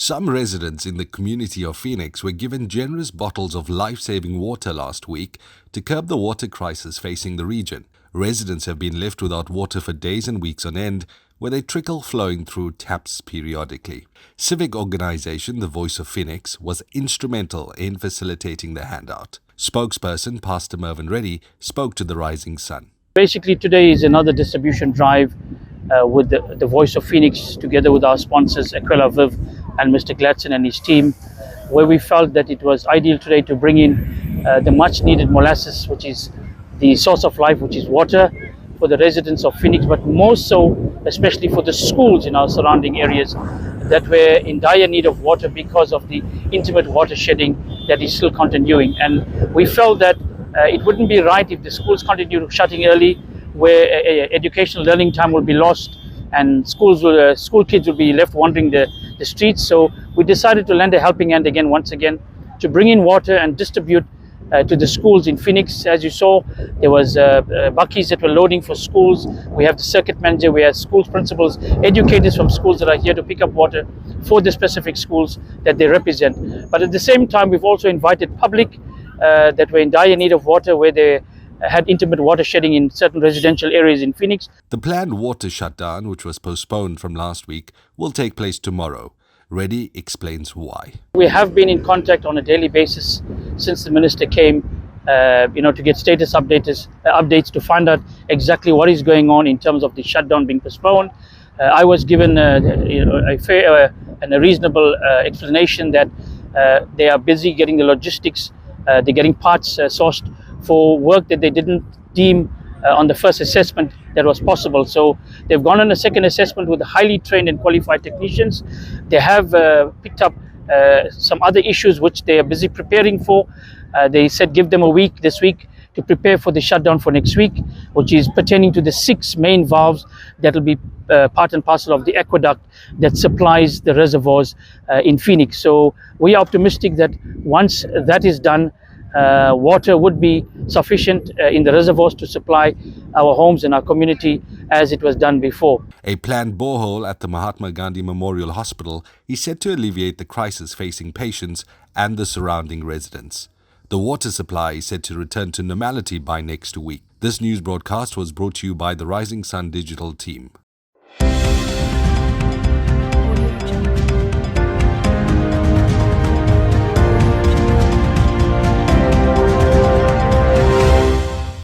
Some residents in the community of Phoenix were given generous bottles of life-saving water last week to curb the water crisis facing the region. Residents have been left without water for days and weeks on end, with a trickle flowing through taps periodically. Civic organization The Voice of Phoenix was instrumental in facilitating the handout. Spokesperson Pst Mervin Reddy spoke to the Rising Sun. Basically, today is another distribution drive with the Voice of Phoenix, together with our sponsors, Aquila Viv and Mr. Gladson and his team, where we felt that it was ideal today to bring in the much needed molasses, which is the source of life, which is water, for the residents of Phoenix, but more so, especially for the schools in our surrounding areas that were in dire need of water because of the intimate water shedding that is still continuing. And we felt that it wouldn't be right if the schools continue shutting early, where educational learning time will be lost and school kids will be left wandering the streets. So we decided to lend a helping hand once again, to bring in water and distribute to the schools in Phoenix. As you saw, there was buckies that were loading for schools. We have the circuit manager, we have schools principals, educators from schools that are here to pick up water for the specific schools that they represent. But at the same time, we've also invited public that were in dire need of water, where they had intimate water shedding in certain residential areas in Phoenix. The planned water shutdown, which was postponed from last week, will take place tomorrow. Reddy explains why. We have been in contact on a daily basis since the minister came, to get status updates to find out exactly what is going on in terms of the shutdown being postponed. I was given a fair and a reasonable explanation that they are busy getting the logistics, they're getting parts sourced for work that they didn't deem on the first assessment that was possible. So they've gone on a second assessment with highly trained and qualified technicians. They have picked up some other issues which they are busy preparing for. They said give them a week this week to prepare for the shutdown for next week, which is pertaining to the 6 main valves that will be part and parcel of the aqueduct that supplies the reservoirs in Phoenix. So we are optimistic that once that is done, water would be sufficient in the reservoirs to supply our homes and our community as it was done before. A planned borehole at the Mahatma Gandhi Memorial Hospital is set to alleviate the crisis facing patients and the surrounding residents. The water supply is said to return to normality by next week. This news broadcast was brought to you by the Rising Sun digital team.